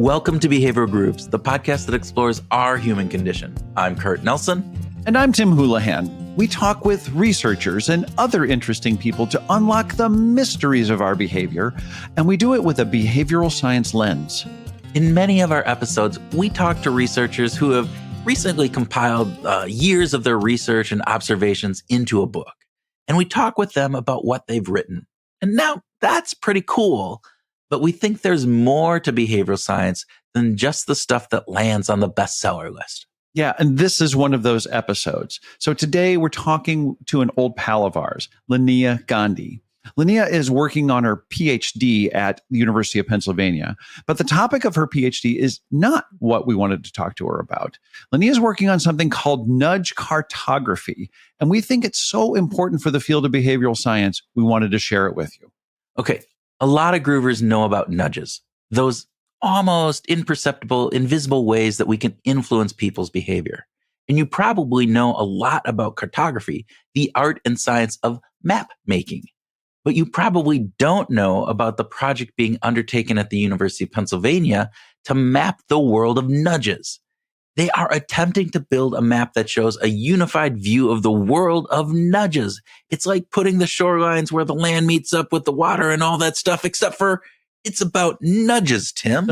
Welcome to Behavioral Groups, the podcast that explores our human condition. I'm Kurt Nelson. And I'm Tim Houlihan. We talk with researchers and other interesting people to unlock the mysteries of our behavior, and we do it with a behavioral science lens. In many of our episodes, we talk to researchers who have recently compiled years of their research and observations into a book. And we talk with them about what they've written. And now that's pretty cool. But we think there's more to behavioral science than just the stuff that lands on the bestseller list. Yeah, and this is one of those episodes. So today we're talking to an old pal of ours, Linnea Gandhi. Linnea is working on her PhD at the University of Pennsylvania, but the topic of her PhD is not what we wanted to talk to her about. Linnea is working on something called Nudge Cartography, and we think it's so important for the field of behavioral science, we wanted to share it with you. Okay, a lot of groovers know about nudges, those almost imperceptible, invisible ways that we can influence people's behavior. And you probably know a lot about cartography, the art and science of map making. But you probably don't know about the project being undertaken at the University of Pennsylvania to map the world of nudges. They are attempting to build a map that shows a unified view of the world of nudges. It's like putting the shorelines where the land meets up with the water and all that stuff, except for it's about nudges, Tim.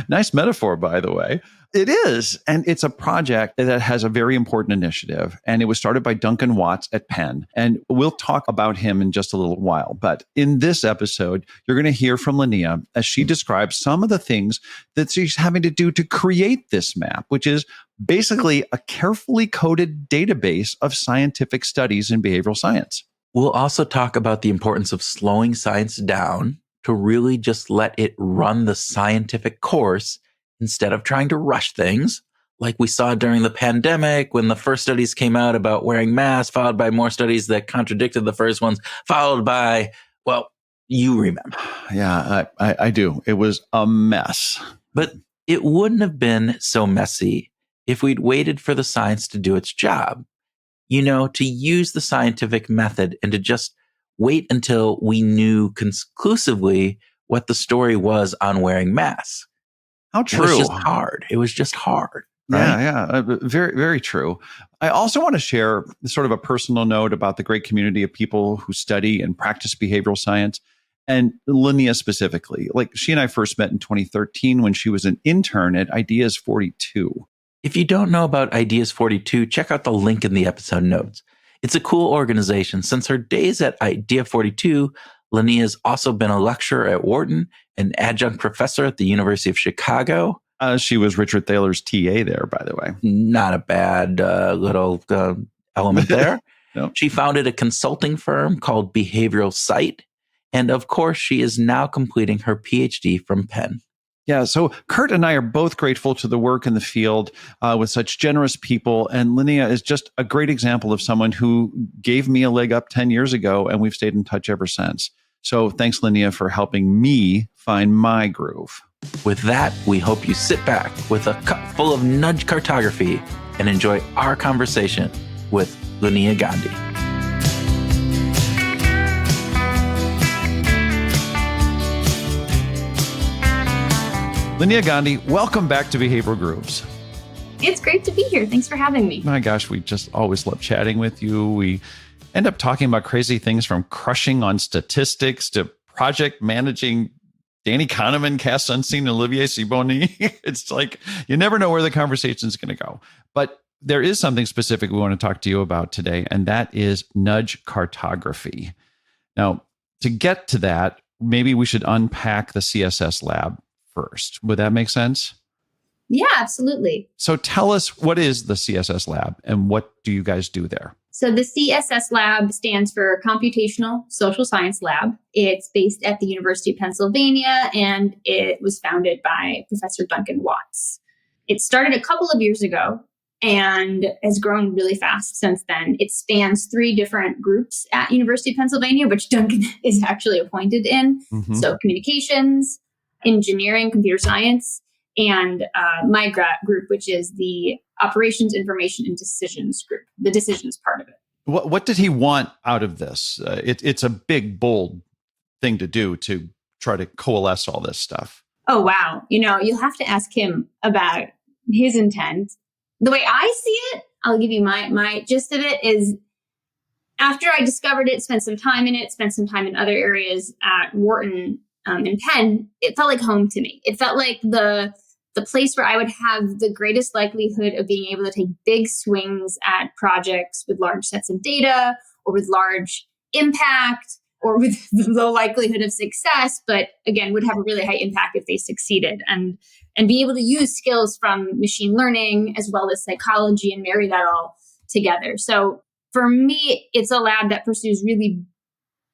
Nice metaphor, by the way. It is. And it's a project that has a very important initiative. And it was started by Duncan Watts at Penn. And we'll talk about him in just a little while. But in this episode, you're going to hear from Linnea as she describes some of the things that she's having to do to create this map, which is basically a carefully coded database of scientific studies in behavioral science. We'll also talk about the importance of slowing science down to really just let it run the scientific course instead of trying to rush things, like we saw during the pandemic when the first studies came out about wearing masks, followed by more studies that contradicted the first ones, followed by, well, you remember. Yeah, I do. It was a mess. But it wouldn't have been so messy if we'd waited for the science to do its job. You know, to use the scientific method and to just wait until we knew conclusively what the story was on wearing masks. How true. It was just hard. Right? Yeah. Very, very true. I also want to share sort of a personal note about the great community of people who study and practice behavioral science, and Linnea specifically. Like, she and I first met in 2013 when she was an intern at Ideas 42. If you don't know about Ideas 42, check out the link in the episode notes. It's a cool organization. Since her days at Idea 42, Linnea has also been a lecturer at Wharton, an adjunct professor at the University of Chicago. She was Richard Thaler's TA there, by the way. Not a bad little element there. Nope. She founded a consulting firm called Behavioral Sight. And of course, she is now completing her PhD from Penn. Yeah, so Kurt and I are both grateful to the work in the field with such generous people. And Linnea is just a great example of someone who gave me a leg up 10 years ago, and we've stayed in touch ever since. So thanks, Linnea, for helping me find my groove. With that, we hope you sit back with a cup full of Nudge Cartography and enjoy our conversation with Linnea Gandhi. Linnea Gandhi, welcome back to Behavioral Groups. It's great to be here. Thanks for having me. My gosh, we just always love chatting with you. We end up talking about crazy things from crushing on statistics to project managing Danny Kahneman, Cass Sunstein, and Olivier Sibony. It's like you never know where the conversation is going to go. But there is something specific we want to talk to you about today, and that is Nudge Cartography. Now, to get to that, maybe we should unpack the CSS lab first. Would that make sense? Yeah, absolutely. So tell us, what is the CSS lab and what do you guys do there? So the CSS lab stands for Computational Social Science Lab. It's based at the University of Pennsylvania, and it was founded by Professor Duncan Watts. It started a couple of years ago and has grown really fast since then. It spans 3 different groups at University of Pennsylvania, which Duncan is actually appointed in. Mm-hmm. So communications, engineering, computer science, and my group, which is the Operations, Information, and Decisions group, the decisions part of it. What did he want out of this? It's a big, bold thing to do to try to coalesce all this stuff. Oh, wow. You'll have to ask him about his intent. The way I see it, I'll give you my gist of it is after I discovered it, spent some time in it, spent some time in other areas at Wharton and Penn, it felt like home to me. It felt like the place where I would have the greatest likelihood of being able to take big swings at projects with large sets of data or with large impact or with low likelihood of success, but again, would have a really high impact if they succeeded and be able to use skills from machine learning as well as psychology and marry that all together. So for me, it's a lab that pursues really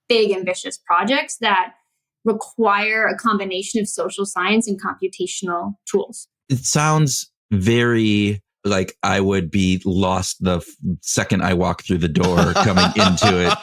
big, ambitious projects that require a combination of social science and computational tools. It sounds very like I would be lost the second I walk through the door coming into it.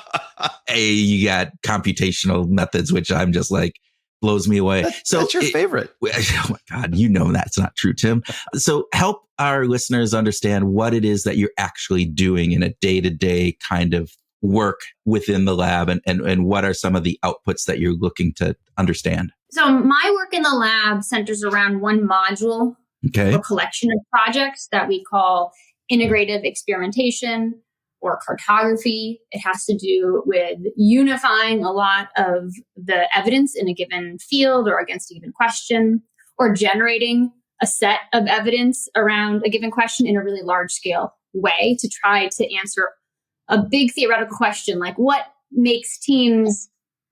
You got computational methods, which I'm just like, blows me away. That's your favorite. Oh my God, that's not true, Tim. So help our listeners understand what it is that you're actually doing in a day-to-day kind of work within the lab and what are some of the outputs that you're looking to understand? So my work in the lab centers around one module or collection of projects that we call integrative experimentation or cartography. It has to do with unifying a lot of the evidence in a given field or against a given question, or generating a set of evidence around a given question in a really large scale way to try to answer a big theoretical question like what makes teams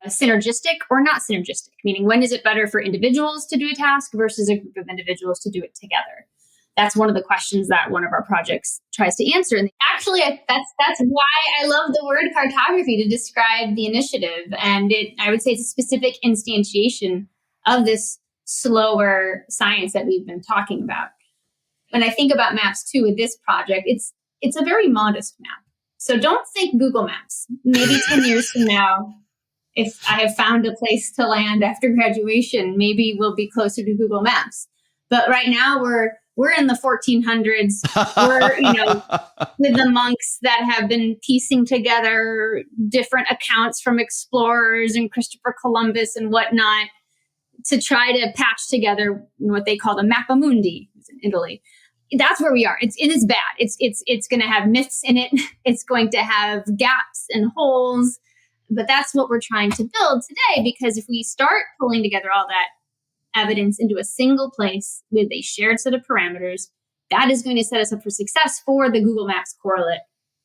synergistic or not synergistic, meaning when is it better for individuals to do a task versus a group of individuals to do it together? That's one of the questions that one of our projects tries to answer. And actually, that's why I love the word cartography to describe the initiative. And I would say it's a specific instantiation of this slower science that we've been talking about. When I think about maps too with this project, it's a very modest map. So don't think Google Maps. Maybe 10 years from now, if I have found a place to land after graduation, maybe we'll be closer to Google Maps. But right now we're in the 1400s. We're, with the monks that have been piecing together different accounts from explorers and Christopher Columbus and whatnot to try to patch together what they call the Mappa Mundi in Italy. That's where we are. It is bad. It's going to have myths in it. It's going to have gaps and holes. But that's what we're trying to build today, because if we start pulling together all that evidence into a single place with a shared set of parameters, that is going to set us up for success for the Google Maps correlate,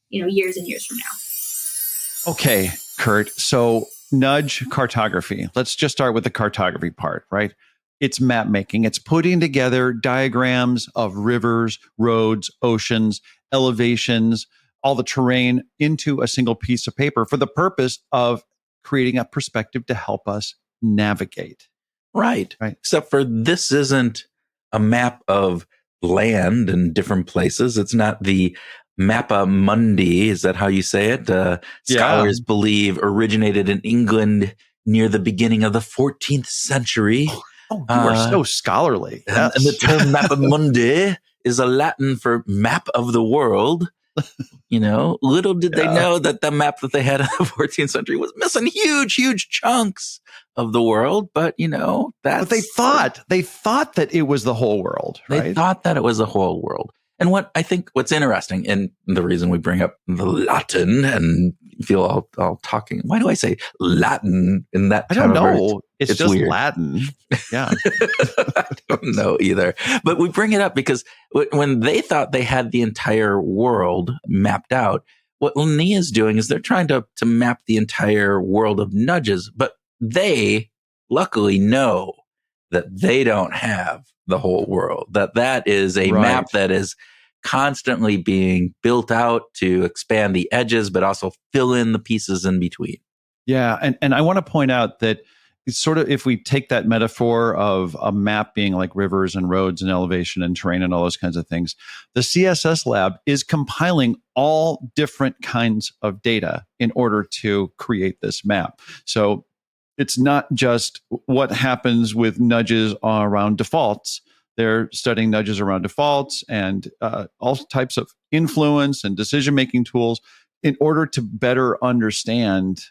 years and years from now. Okay, Kurt. So Nudge Cartography. Let's just start with the cartography part, right? It's map making. It's putting together diagrams of rivers, roads, oceans, elevations, all the terrain into a single piece of paper for the purpose of creating a perspective to help us navigate. Right. Except for this isn't a map of land and different places. It's not the Mappa Mundi. Is that how you say it? Scholars believe originated in England near the beginning of the 14th century. Oh, you are so scholarly. Yes. And the term Mappa Mundi is a Latin for map of the world. Little did they know that the map that they had in the 14th century was missing huge chunks of the world. But, but they thought that it was the whole world, right? They thought that it was the whole world. And what's interesting, and the reason we bring up the Latin and feel all talking, why do I say Latin in that I don't know. It's just weird. Latin. Yeah. I don't know either. But we bring it up because when they thought they had the entire world mapped out, what Linnea is doing is they're trying to map the entire world of nudges, but they luckily know that they don't have the whole world, that is a map that is constantly being built out to expand the edges, but also fill in the pieces in between. Yeah. And I want to point out that it's sort of, if we take that metaphor of a map being like rivers and roads and elevation and terrain and all those kinds of things, the CSS lab is compiling all different kinds of data in order to create this map. So it's not just what happens with nudges around defaults. They're studying nudges around defaults and all types of influence and decision-making tools in order to better understand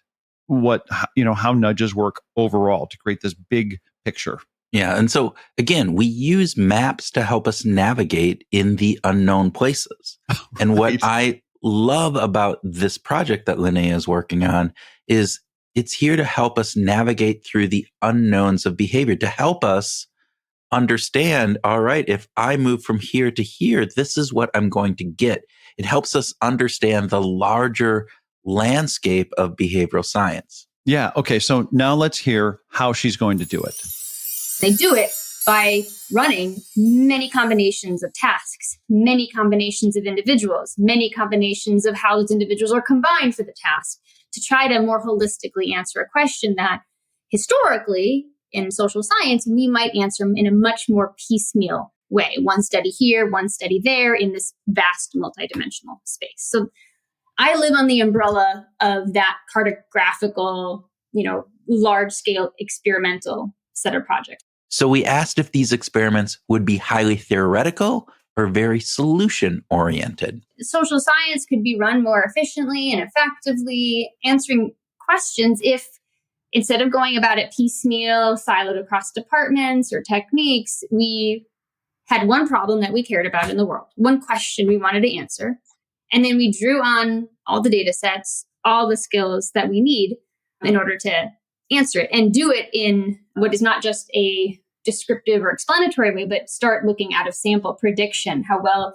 how nudges work overall to create this big picture. Yeah. And so again, we use maps to help us navigate in the unknown places. And what I love about this project that Linnea is working on is it's here to help us navigate through the unknowns of behavior, to help us understand, all right, if I move from here to here, this is what I'm going to get. It helps us understand the larger landscape of behavioral science. Yeah. Okay. So now let's hear how she's going to do it. They do it by running many combinations of tasks, many combinations of individuals, many combinations of how those individuals are combined for the task to try to more holistically answer a question that historically in social science, we might answer in a much more piecemeal way. One study here, one study there in this vast multidimensional space. So I live on the umbrella of that cartographical, large scale experimental set of projects. So we asked if these experiments would be highly theoretical or very solution oriented. Social science could be run more efficiently and effectively, answering questions if instead of going about it piecemeal, siloed across departments or techniques, we had one problem that we cared about in the world, one question we wanted to answer. And then we drew on all the data sets, all the skills that we need in order to answer it and do it in what is not just a descriptive or explanatory way, but start looking out of sample prediction. How well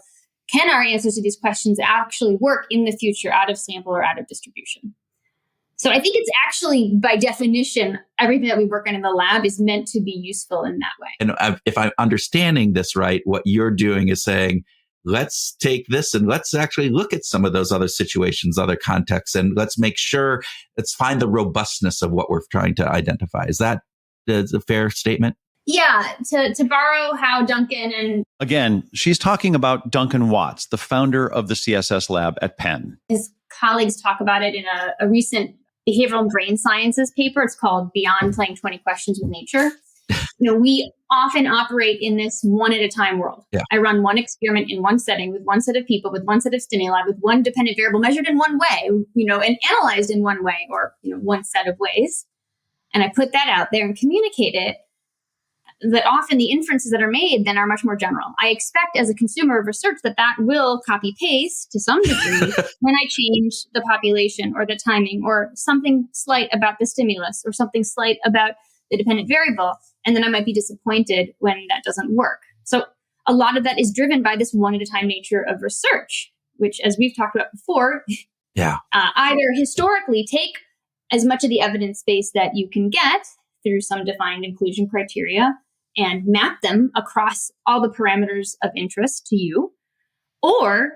can our answers to these questions actually work in the future out of sample or out of distribution? So I think it's actually, by definition, everything that we work on in the lab is meant to be useful in that way. And if I'm understanding this right, what you're doing is saying, let's take this and let's actually look at some of those other situations, other contexts, and let's find the robustness of what we're trying to identify. Is that a fair statement? Yeah, to borrow how Duncan and... Again, she's talking about Duncan Watts, the founder of the CSS lab at Penn. His colleagues talk about it in a recent behavioral and brain sciences paper. It's called Beyond Playing 20 Questions with Nature. We often operate in this one at a time world. Yeah. I run one experiment in one setting with one set of people, with one set of stimuli, with one dependent variable measured in one way, and analyzed in one way or, one set of ways. And I put that out there and communicate it. That often the inferences that are made then are much more general. I expect as a consumer of research that will copy paste to some degree when I change the population or the timing or something slight about the stimulus or something slight about the dependent variable. And then I might be disappointed when that doesn't work. So a lot of that is driven by this one at a time nature of research, which, as we've talked about before, either historically take as much of the evidence base that you can get through some defined inclusion criteria and map them across all the parameters of interest to you, or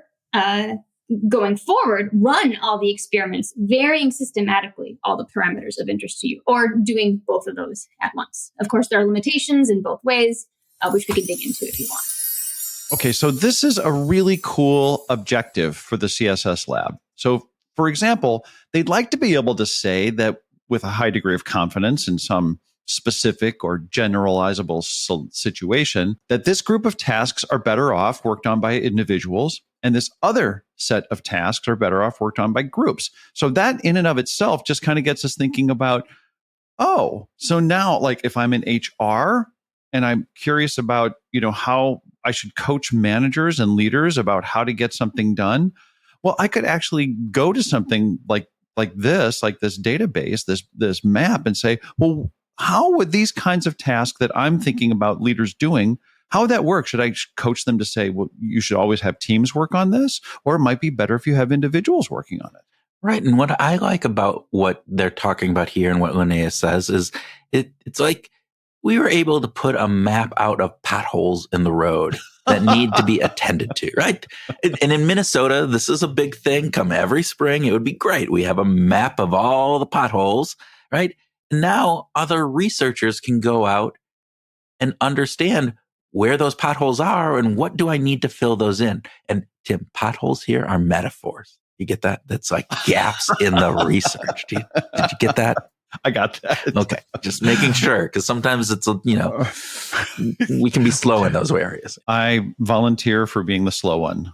going forward, run all the experiments, varying systematically all the parameters of interest to you, or doing both of those at once. Of course, there are limitations in both ways, which we can dig into if you want. Okay, so this is a really cool objective for the CSS lab. So, for example, they'd like to be able to say that with a high degree of confidence in some specific or generalizable situation, that this group of tasks are better off worked on by individuals, and this other set of tasks are better off worked on by groups. So that in and of itself just kind of gets us thinking about, so now, like if I'm in HR and I'm curious about, how I should coach managers and leaders about how to get something done, well, I could actually go to something like this database, this map, and say, well, how would these kinds of tasks that I'm thinking about leaders doing, how would that work? Should I coach them to say, well, you should always have teams work on this? Or it might be better if you have individuals working on it. Right. And what I like about what they're talking about here and what Linnea says is it's like we were able to put a map out of potholes in the road that need to be attended to, right? And in Minnesota, this is a big thing. Come every spring, it would be great. We have a map of all the potholes, right? Now other researchers can go out and understand where those potholes are and what do I need to fill those in. And Tim, potholes here are metaphors. You get that? That's like gaps in the research. Did you get that? I got that. Okay. Just making sure, because sometimes it's, we can be slow in those areas. I volunteer for being the slow one.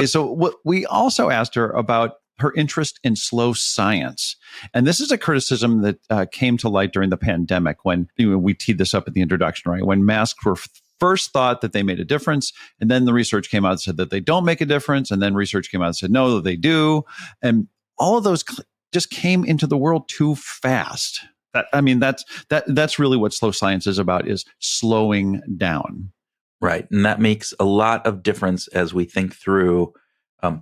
So what we also asked her about her interest in slow science. And this is a criticism that came to light during the pandemic when we teed this up in the introduction, right? When masks were first thought that they made a difference, and then the research came out and said that they don't make a difference, and then research came out and said, no, they do. And all of those just came into the world too fast. That's really what slow science is about, is slowing down. Right. And that makes a lot of difference as we think through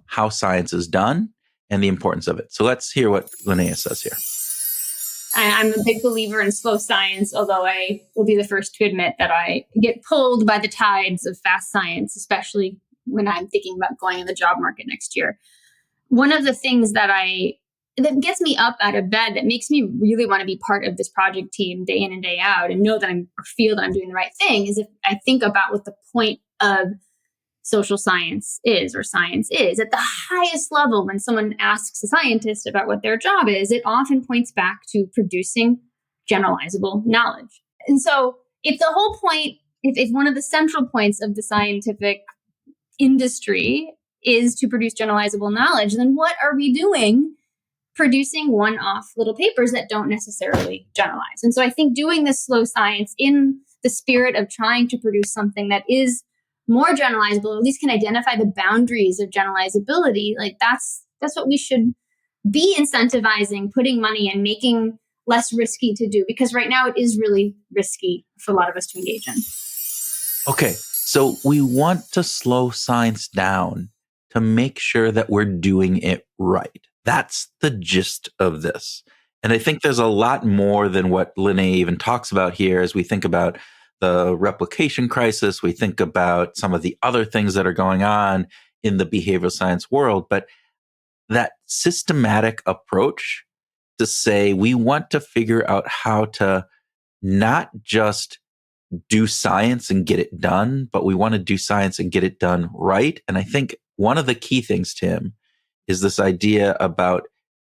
how science is done and the importance of it. So let's hear what Linnea says here. I'm a big believer in slow science, although I will be the first to admit that I get pulled by the tides of fast science, especially when I'm thinking about going in the job market next year. One of the things that gets me up out of bed, that makes me really want to be part of this project team day in and day out and know that feel that I'm doing the right thing, is if I think about what the point of social science is, or science is. At the highest level, when someone asks a scientist about what their job is, it often points back to producing generalizable knowledge. And so if the whole point, if one of the central points of the scientific industry is to produce generalizable knowledge, then what are we doing producing one-off little papers that don't necessarily generalize? And so I think doing this slow science in the spirit of trying to produce something that is more generalizable, at least can identify the boundaries of generalizability, like that's what we should be incentivizing, putting money in, making less risky to do, because right now it is really risky for a lot of us to engage in. Okay, so we want to slow science down to make sure that we're doing it right. That's the gist of this. And I think there's a lot more than what Linnea even talks about here as we think about the replication crisis. We think about some of the other things that are going on in the behavioral science world. But that systematic approach to say we want to figure out how to not just do science and get it done, but we want to do science and get it done right. And I think one of the key things, Tim, is this idea about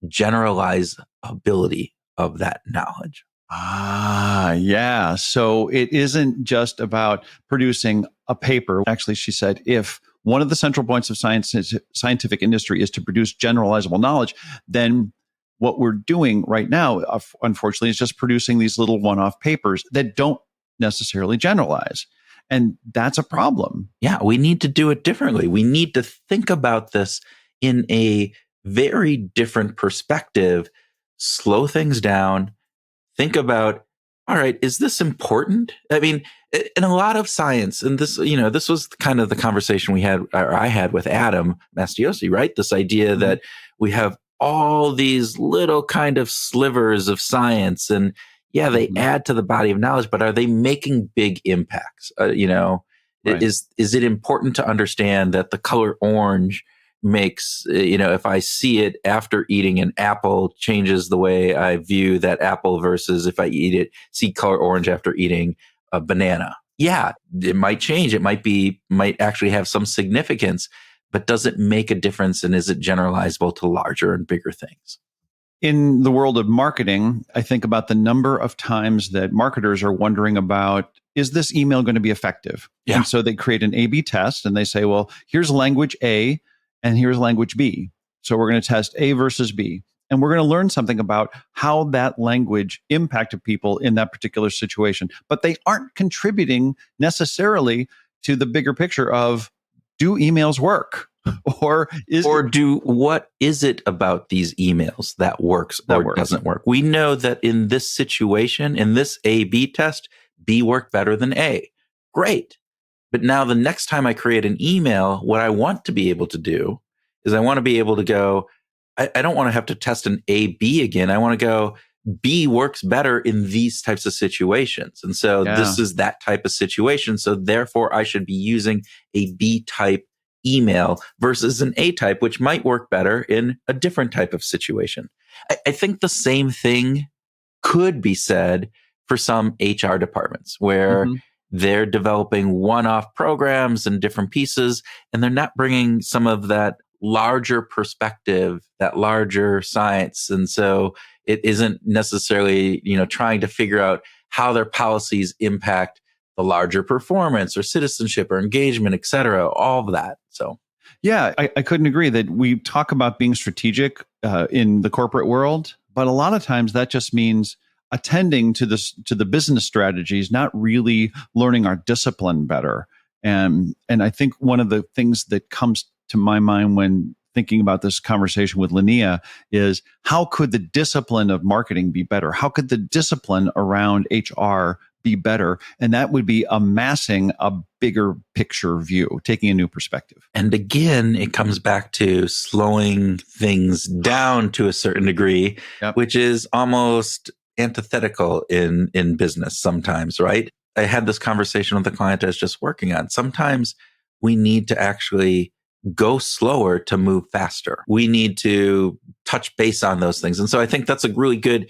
generalizability of that knowledge. Yeah. So it isn't just about producing a paper. Actually, she said, if one of the central points of scientific industry is to produce generalizable knowledge, then what we're doing right now, unfortunately, is just producing these little one-off papers that don't necessarily generalize. And that's a problem. Yeah, we need to do it differently. We need to think about this in a very different perspective, slow things down, think about, all right, is this important? I mean, in a lot of science, and this was kind of the conversation I had with Adam Mastiosi, right? This idea that we have all these little kind of slivers of science, and yeah, they add to the body of knowledge, but are they making big impacts? Right. Is it important to understand that the color orange makes, if I see it after eating an apple, changes the way I view that apple versus if I see color orange after eating a banana? Yeah, it might change. It might actually have some significance, but does it make a difference? And is it generalizable to larger and bigger things? In the world of marketing, I think about the number of times that marketers are wondering about, is this email going to be effective? Yeah. And so they create an A/B test and they say, well, here's language A and here's language B. So we're going to test A versus B. And we're going to learn something about how that language impacted people in that particular situation. But they aren't contributing necessarily to the bigger picture of, do emails work? What is it about these emails that works or doesn't work? We know that in this situation, in this A/B test, B worked better than A. Great. But now the next time I create an email, what I want to be able to do is I want to be able to go, I don't want to have to test an A/B again. I want to go, B works better in these types of situations. And so this is that type of situation. So therefore I should be using a B type email versus an A type, which might work better in a different type of situation. I think the same thing could be said for some HR departments where they're developing one-off programs and different pieces, and they're not bringing some of that larger perspective, that larger science. And so it isn't necessarily, trying to figure out how their policies impact the larger performance or citizenship or engagement, et cetera, all of that. So, Yeah, I couldn't agree that we talk about being strategic in the corporate world, but a lot of times that just means attending to the business strategies, not really learning our discipline better. And I think one of the things that comes to my mind when thinking about this conversation with Linnea is, how could the discipline of marketing be better? How could the discipline around HR be better? And that would be amassing a bigger picture view, taking a new perspective. And again, it comes back to slowing things down to a certain degree, which is almost antithetical in business sometimes, right? I had this conversation with a client I was just working on. Sometimes we need to actually go slower to move faster. We need to touch base on those things. And so I think that's a really good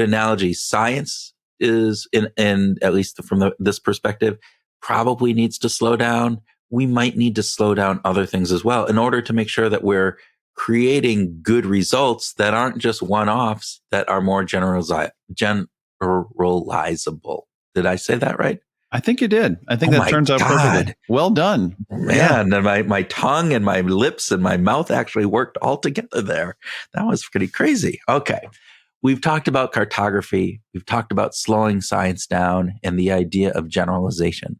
analogy. Science is, in at least from this perspective, probably needs to slow down. We might need to slow down other things as well in order to make sure that we're creating good results that aren't just one-offs, that are more generalizable. Did I say that right? I think you did. I think that turns out perfectly. Well done. Man, and my tongue and my lips and my mouth actually worked all together there. That was pretty crazy. Okay. We've talked about cartography. We've talked about slowing science down and the idea of generalization.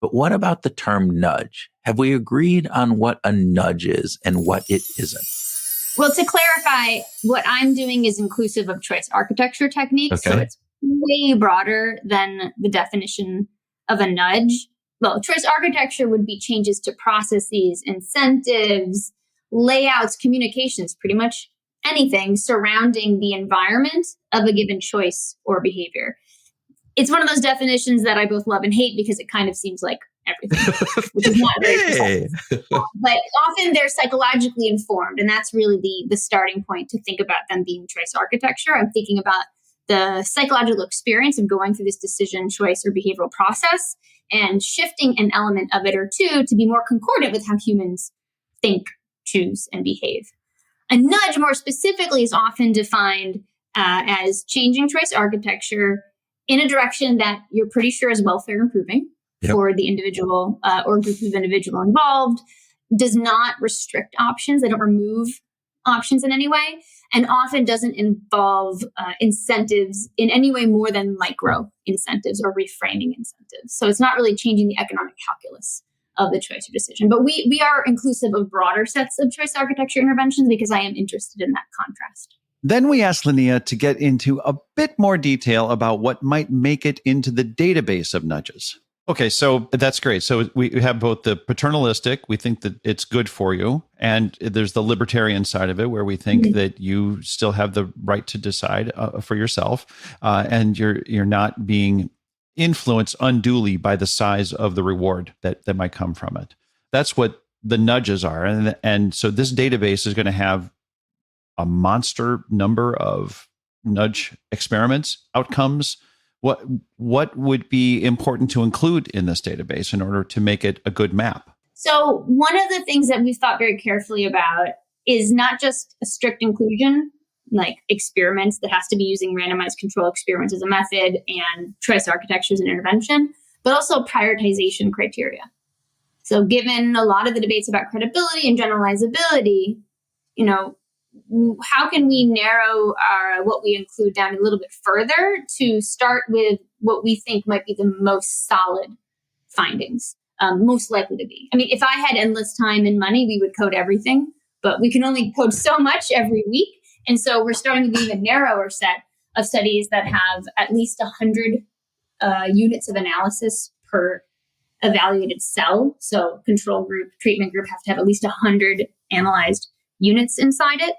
But what about the term nudge? Have we agreed on what a nudge is and what it isn't? Well, to clarify, what I'm doing is inclusive of choice architecture techniques. Okay. So it's way broader than the definition of a nudge. Well, choice architecture would be changes to processes, incentives, layouts, communications, pretty much anything surrounding the environment of a given choice or behavior. It's one of those definitions that I both love and hate because it kind of seems like everything, which is not very precise. But often they're psychologically informed, and that's really the starting point to think about them being choice architecture. I'm thinking about the psychological experience of going through this decision, choice, or behavioral process and shifting an element of it or two to be more concordant with how humans think, choose, and behave. A nudge, more specifically, is often defined as changing choice architecture in a direction that you're pretty sure is welfare improving for the individual or group of individual involved, does not restrict options. They don't remove options in any way, and often doesn't involve incentives in any way more than micro incentives or reframing incentives. So it's not really changing the economic calculus of the choice or decision. But we are inclusive of broader sets of choice architecture interventions because I am interested in that contrast. Then we asked Linnea to get into a bit more detail about what might make it into the database of nudges. Okay, so that's great. So we have both the paternalistic, we think that it's good for you, and there's the libertarian side of it where we think that you still have the right to decide for yourself, and you're not being influenced unduly by the size of the reward that might come from it. That's what the nudges are. And so this database is going to have a monster number of nudge experiments, outcomes. What would be important to include in this database in order to make it a good map? So one of the things that we've thought very carefully about is not just a strict inclusion, like experiments that has to be using randomized control experiments as a method and choice architecture as an intervention, but also prioritization criteria. So given a lot of the debates about credibility and generalizability, how can we narrow what we include down a little bit further to start with what we think might be the most solid findings, most likely to be? I mean, if I had endless time and money, we would code everything, but we can only code so much every week. And so we're starting with an even narrower set of studies that have at least 100 units of analysis per evaluated cell. So control group, treatment group have to have at least 100 analyzed units inside it.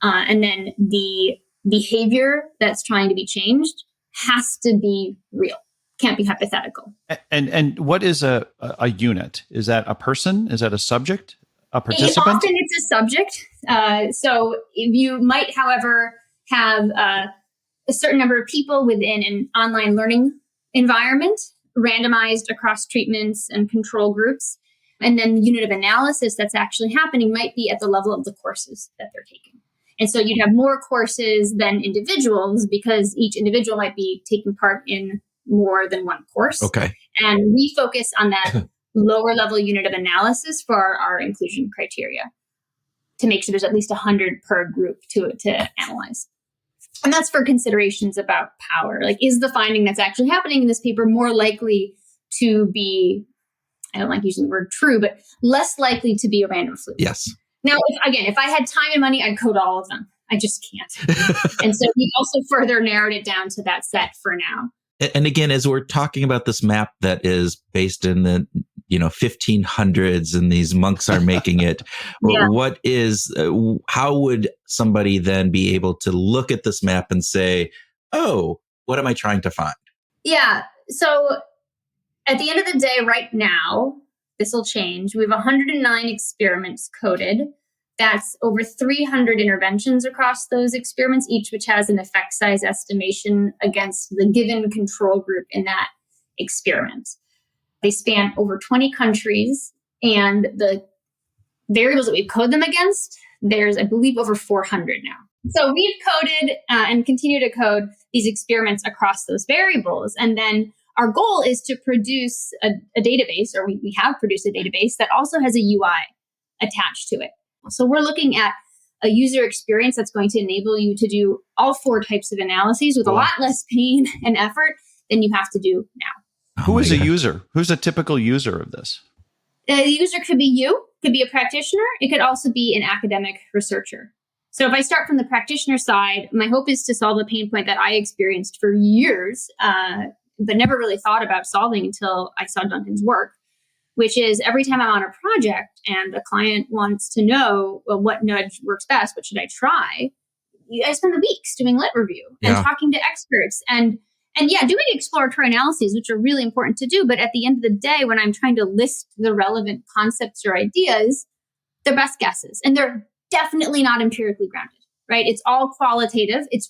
And then the behavior that's trying to be changed has to be real, can't be hypothetical. And what is a unit? Is that a person? Is that a subject? A participant? Often it's a subject. So you might, however, have a certain number of people within an online learning environment, randomized across treatments and control groups. And then the unit of analysis that's actually happening might be at the level of the courses that they're taking. And so you'd have more courses than individuals because each individual might be taking part in more than one course. Okay. And we focus on that lower level unit of analysis for our inclusion criteria to make sure there's at least 100 per group to analyze. And that's for considerations about power. Like, is the finding that's actually happening in this paper more likely to be, I don't like using the word true, but less likely to be a random fluke? Yes. Now, if I had time and money, I'd code all of them. I just can't. And so we also further narrowed it down to that set for now. And again, as we're talking about this map that is based in the 1500s and these monks are making it, Yeah. how would somebody then be able to look at this map and say, oh, what am I trying to find? Yeah. So at the end of the day, right now, this will change. We have 109 experiments coded. That's over 300 interventions across those experiments, each which has an effect size estimation against the given control group in that experiment. They span over 20 countries, and the variables that we've coded them against, there's, I believe, over 400 now. So we've coded and continue to code these experiments across those variables. And then our goal is to produce a database, or we have produced a database that also has a UI attached to it. So we're looking at a user experience that's going to enable you to do all 4 types of analyses with a lot less pain and effort than you have to do now. Who is a user? Who's a typical user of this? The user could be you, could be a practitioner. It could also be an academic researcher. So if I start from the practitioner side, my hope is to solve a pain point that I experienced for years, but never really thought about solving until I saw Duncan's work, which is every time I'm on a project and the client wants to know, well, what nudge works best, what should I try? I spend the weeks doing lit review and talking to experts and doing exploratory analyses, which are really important to do. But at the end of the day, when I'm trying to list the relevant concepts or ideas, they're best guesses. And they're definitely not empirically grounded, right? It's all qualitative. It's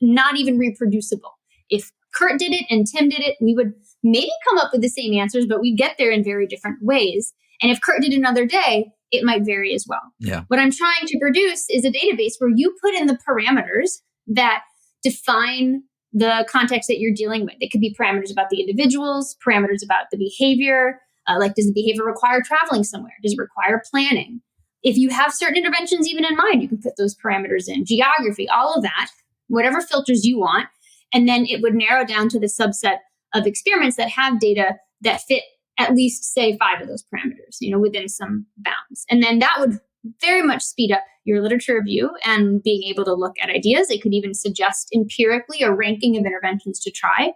not even reproducible. If Kurt did it and Tim did it, we would maybe come up with the same answers, but we'd get there in very different ways. And if Kurt did another day, it might vary as well. Yeah. What I'm trying to produce is a database where you put in the parameters that define the context that you're dealing with. It could be parameters about the individuals, parameters about the behavior. Like, does the behavior require traveling somewhere? Does it require planning? If you have certain interventions even in mind, you can put those parameters in. Geography, all of that, whatever filters you want. And then it would narrow down to the subset of experiments that have data that fit at least, say, 5 of those parameters, within some bounds. And then that would very much speed up your literature review and being able to look at ideas. It could even suggest empirically a ranking of interventions to try,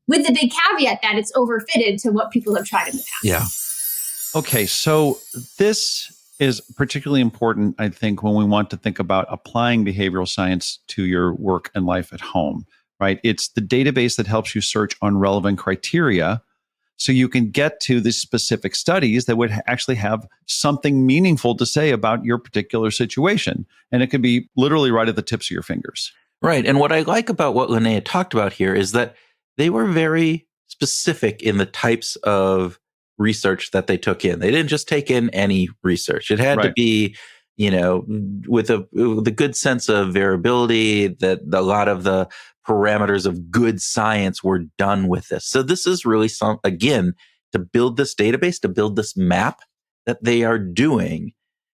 with the big caveat that it's overfitted to what people have tried in the past. Yeah. Okay, so this is particularly important, I think, when we want to think about applying behavioral science to your work and life at home, right? It's the database that helps you search on relevant criteria so you can get to the specific studies that would actually have something meaningful to say about your particular situation. And it could be literally right at the tips of your fingers. Right. And what I like about what Linnea talked about here is that they were very specific in the types of research that they took in. They didn't just take in any research. It had to be, with a good sense of variability, that a lot of the parameters of good science were done with this. So this is really again, to build this database, to build this map that they are doing.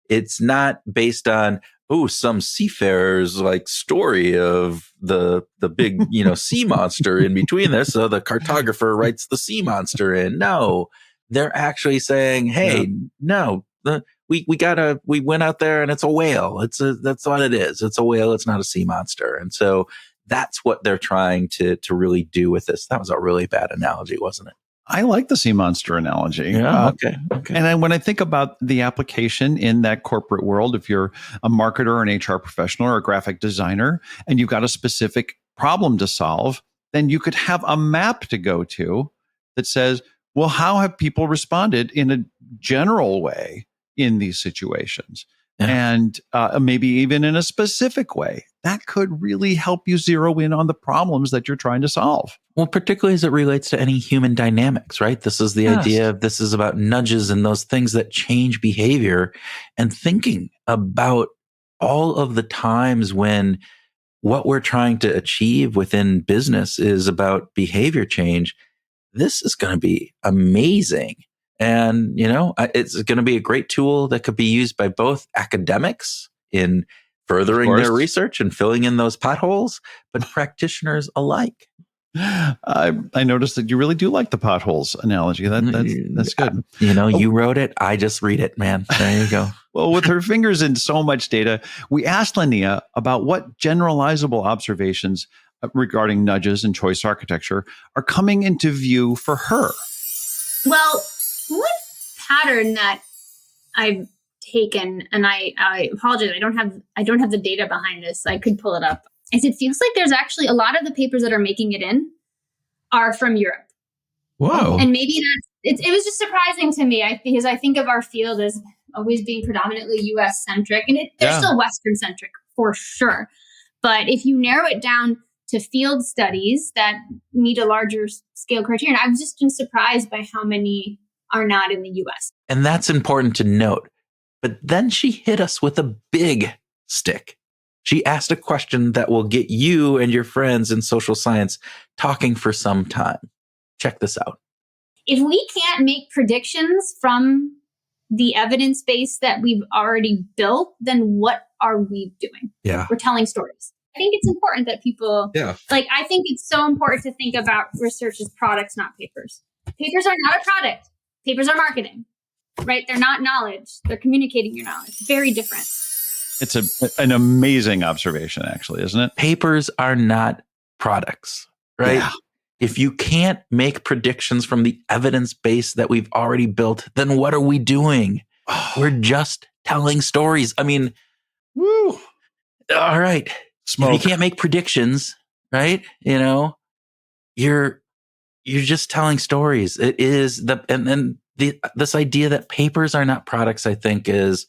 It's not based on, some seafarer's story of the big, sea monster in between this. So the cartographer writes the sea monster in. No, they're actually saying, hey, we went out there and it's a whale. That's what it is. It's a whale. It's not a sea monster. And so that's what they're trying to really do with this. That was a really bad analogy, wasn't it? I like the sea monster analogy. Yeah. Okay. And when I think about the application in that corporate world, if you're a marketer or an HR professional or a graphic designer, and you've got a specific problem to solve, then you could have a map to go to that says, well, how have people responded in a general way in these situations? And maybe even in a specific way. That could really help you zero in on the problems that you're trying to solve. Well, particularly as it relates to any human dynamics, right? This is the idea of this is about nudges and those things that change behavior, and thinking about all of the times when what we're trying to achieve within business is about behavior change. This is going to be amazing. And, it's going to be a great tool that could be used by both academics in furthering their research and filling in those potholes, but practitioners alike. I noticed that you really do like the potholes analogy. That's good. You wrote it. I just read it, man. There you go. Well, with her fingers in so much data, we asked Linnea about what generalizable observations regarding nudges and choice architecture are coming into view for her. Well, one pattern that I've taken, and I apologize, I don't have the data behind this. I could pull it up. Is it feels like there's actually a lot of the papers that are making it in are from Europe. Whoa. And maybe it was just surprising to me because I think of our field as always being predominantly US centric, and they're still Western centric for sure. But if you narrow it down to field studies that meet a larger scale criterion, I've just been surprised by how many are not in the US. And that's important to note. But then she hit us with a big stick. She asked a question that will get you and your friends in social science talking for some time. Check this out. If we can't make predictions from the evidence base that we've already built, then what are we doing? Yeah. We're telling stories. I think it's important that people, I think it's so important to think about research as products, not papers. Papers are not a product. Papers are marketing, right? They're not knowledge. They're communicating your knowledge. Very different. It's an amazing observation, actually, isn't it? Papers are not products, right? Yeah. If you can't make predictions from the evidence base that we've already built, then what are we doing? We're just telling stories. I mean, woo. All right. Smoke. If you can't make predictions, right? You're just telling stories. It is this idea that papers are not products, I think, is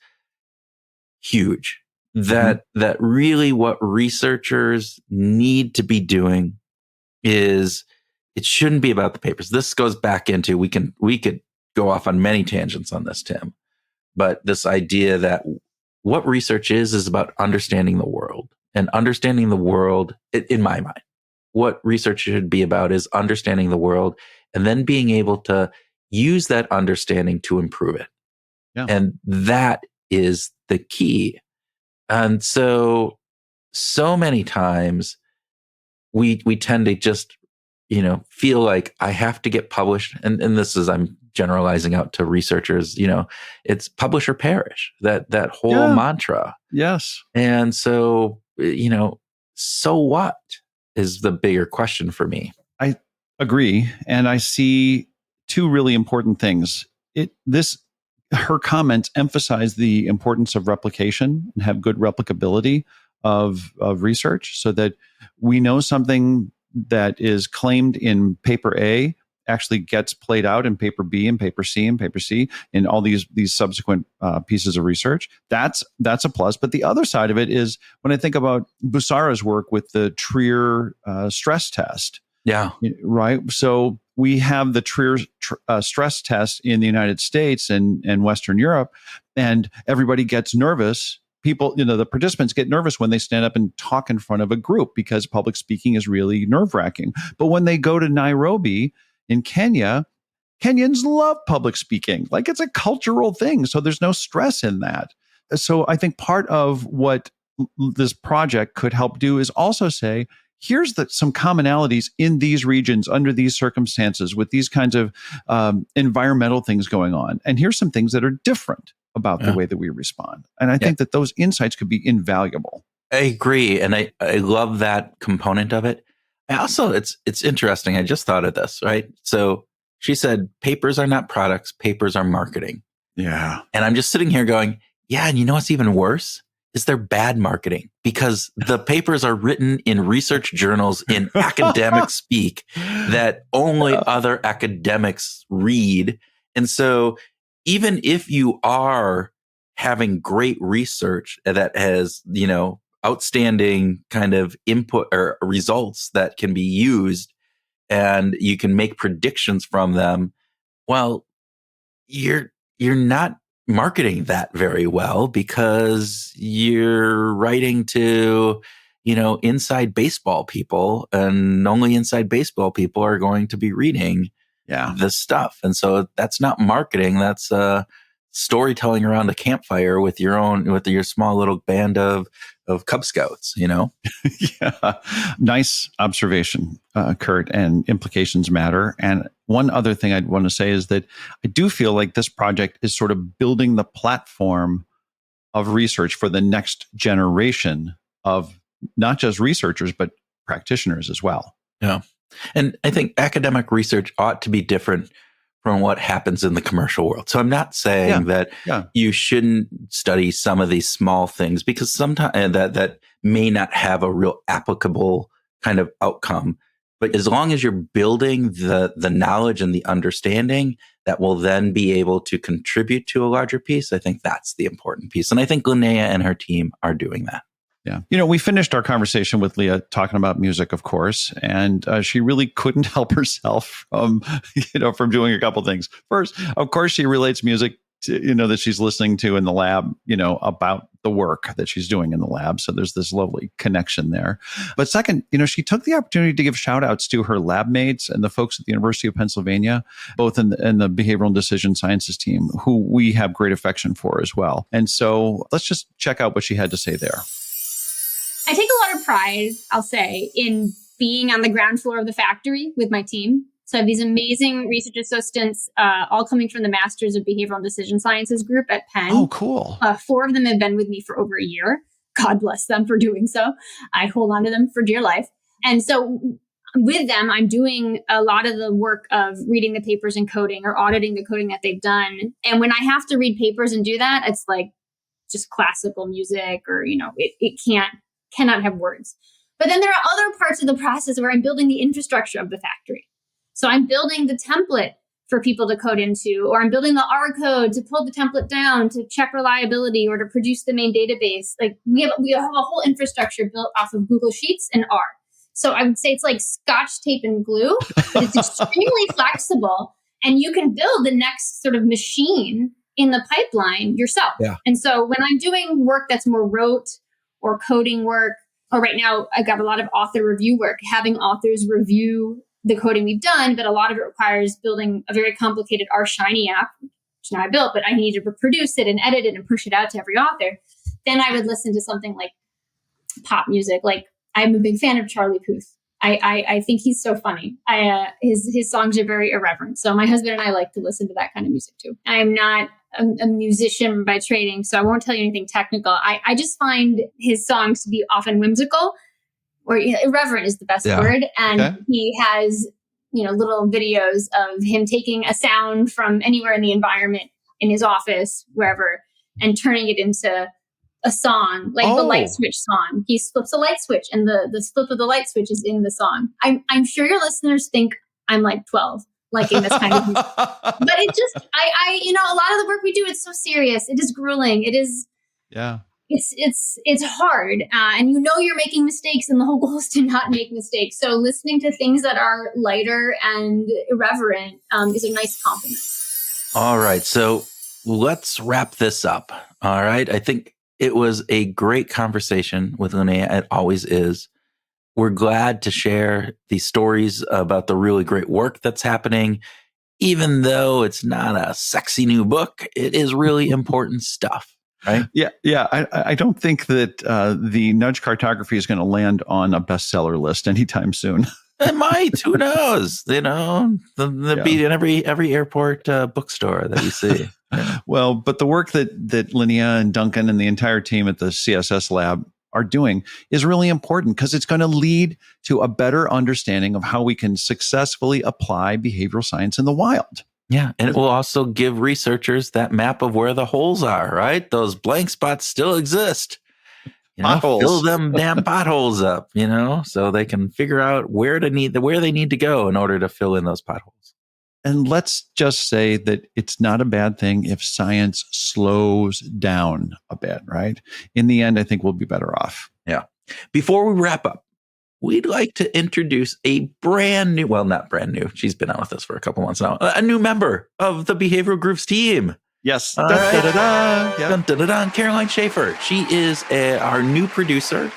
huge. That really what researchers need to be doing is it shouldn't be about the papers. This goes back into we could go off on many tangents on this, Tim. But this idea that what research is about understanding the world. And understanding the world, in my mind, what research should be about is understanding the world and then being able to use that understanding to improve it. Yeah. And that is the key. And so many times we tend to just, feel like I have to get published. And this is, I'm generalizing out to researchers, it's publish or perish, that whole mantra. Yes. And so, so what is the bigger question for me? I agree. And I see two really important things. Her comments emphasize the importance of replication and have good replicability of research so that we know something that is claimed in paper A actually gets played out in paper B and paper C and paper C in all these subsequent pieces of research. That's a plus. But the other side of it is when I think about Busara's work with the Trier stress test. Yeah. Right. So we have the Trier stress test in the United States and Western Europe, and everybody gets nervous. People, the participants get nervous when they stand up and talk in front of a group because public speaking is really nerve-wracking. But when they go to Nairobi in Kenya, Kenyans love public speaking. Like it's a cultural thing. So there's no stress in that. So I think part of what this project could help do is also say, here's some commonalities in these regions under these circumstances with these kinds of environmental things going on. And here's some things that are different about the way that we respond. And I think that those insights could be invaluable. I agree. And I love that component of it. I also, it's interesting. I just thought of this, right? So she said, papers are not products, papers are marketing. Yeah. And I'm just sitting here going, yeah. And you know what's even worse? Is they're bad marketing because the papers are written in research journals in academic speak that only other academics read. And so even if you are having great research that has, outstanding kind of input or results that can be used and you can make predictions from them, well, you're not marketing that very well because you're writing to, inside baseball people, and only inside baseball people are going to be reading this stuff. And so that's not marketing. That's storytelling around a campfire with your small little band of Cub Scouts, Yeah. Nice observation, Kurt, and implications matter. And one other thing I'd want to say is that I do feel like this project is sort of building the platform of research for the next generation of not just researchers, but practitioners as well. Yeah. And I think academic research ought to be different from what happens in the commercial world. So I'm not saying that you shouldn't study some of these small things, because sometimes that may not have a real applicable kind of outcome. But as long as you're building the knowledge and the understanding that will then be able to contribute to a larger piece, I think that's the important piece. And I think Linnea and her team are doing that. Yeah. We finished our conversation with Leah talking about music, of course, and she really couldn't help herself from doing a couple things. First, of course, she relates music to, that she's listening to in the lab, about the work that she's doing in the lab. So there's this lovely connection there. But second, she took the opportunity to give shout outs to her lab mates and the folks at the University of Pennsylvania, both in the behavioral and decision sciences team, who we have great affection for as well. And so let's just check out what she had to say there. I take a lot of pride, I'll say, in being on the ground floor of the factory with my team. So I have these amazing research assistants, all coming from the Masters of Behavioral and Decision Sciences group at Penn. Oh, cool. 4 of them have been with me for over a year. God bless them for doing so. I hold on to them for dear life. And so with them, I'm doing a lot of the work of reading the papers and coding or auditing the coding that they've done. And when I have to read papers and do that, it's like just classical music, or, it cannot have words. But then there are other parts of the process where I'm building the infrastructure of the factory. So I'm building the template for people to code into, or I'm building the R code to pull the template down to check reliability or to produce the main database. Like we have a whole infrastructure built off of Google Sheets and R. So I would say it's like Scotch tape and glue, but it's extremely flexible, and you can build the next sort of machine in the pipeline yourself. Yeah. And so when I'm doing work that's more rote or coding work, or right now I've got a lot of author review work, having authors review the coding we've done, but a lot of it requires building a very complicated R Shiny app, which now I built, but I need to reproduce it and edit it and push it out to every author. Then I would listen to something like pop music. Like I'm a big fan of Charlie Puth. I think he's so funny. His songs are very irreverent. So my husband and I like to listen to that kind of music too. I am not a musician by training, so I won't tell you anything technical. I just find his songs to be often whimsical, or irreverent is the best word. And he has, little videos of him taking a sound from anywhere in the environment, in his office, wherever, and turning it into a song, like the light switch song. He flips a light switch, and the flip of the light switch is in the song. I'm sure your listeners think I'm like 12. Liking this kind of music. But it just, a lot of the work we do, it's so serious. It is grueling. It is, it's hard. And you're making mistakes, and the whole goal is to not make mistakes. So listening to things that are lighter and irreverent is a nice compliment. All right. So let's wrap this up. All right. I think it was a great conversation with Linnea. It always is. We're glad to share these stories about the really great work that's happening. Even though it's not a sexy new book, it is really important stuff, right? Yeah. I don't think that the Nudge Cartography is going to land on a bestseller list anytime soon. It might. Who knows? Be in every airport bookstore that you see. Well, but the work that Linnea and Duncan and the entire team at the CSS lab are doing is really important, because it's going to lead to a better understanding of how we can successfully apply behavioral science in the wild. Yeah. And it will also give researchers that map of where the holes are, right? Those blank spots still exist. Fill them damn potholes up, so they can figure out where they need to go in order to fill in those potholes. And let's just say that it's not a bad thing if science slows down a bit, right? In the end, I think we'll be better off. Yeah. Before we wrap up, we'd like to introduce a brand new, well, not brand new, she's been out with us for a couple months now, a new member of the Behavioral Grooves team. Yes. Caroline Schaefer. She is our new producer.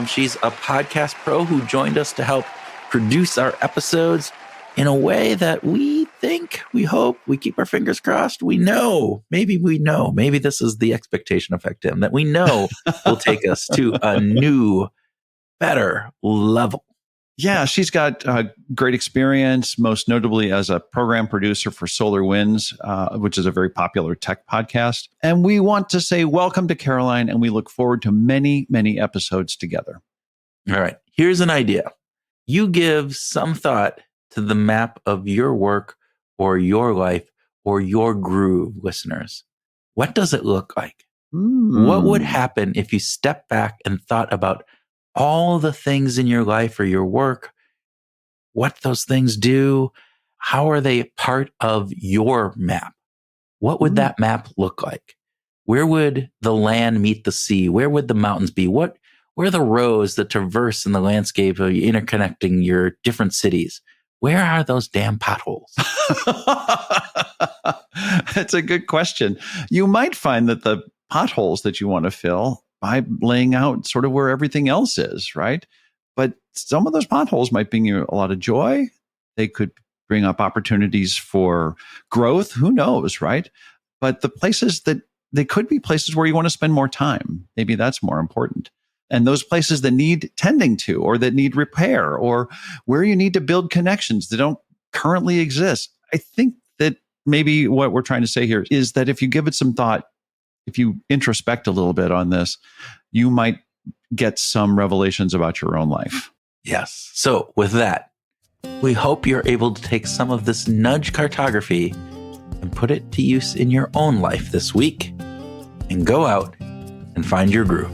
She's a podcast pro who joined us to help produce our episodes in a way that we think, we hope, we keep our fingers crossed. We know, maybe this is the expectation effect, Tim, that we know will take us to a new, better level. Yeah, she's got great experience, most notably as a program producer for Solar Winds, which is a very popular tech podcast. And we want to say welcome to Caroline, and we look forward to many, many episodes together. All right, here's an idea. You give some thought to the map of your work or your life or your groove, listeners. What does it look like? What would happen if you step back and thought about all the things in your life or your work, what those things do? How are they part of your map? What would that map look like? Where would the land meet the sea? Where would the mountains be? Where are the roads that traverse in the landscape of interconnecting your different cities? Where are those damn potholes? That's a good question. You might find that the potholes that you want to fill by laying out sort of where everything else is, right? But some of those potholes might bring you a lot of joy. They could bring up opportunities for growth. Who knows, right? But the places that they could be places where you want to spend more time. Maybe that's more important. And those places that need tending to, or that need repair, or where you need to build connections that don't currently exist. I think that maybe what we're trying to say here is that if you give it some thought, if you introspect a little bit on this, you might get some revelations about your own life. Yes. So with that, we hope you're able to take some of this nudge cartography and put it to use in your own life this week and go out and find your groove.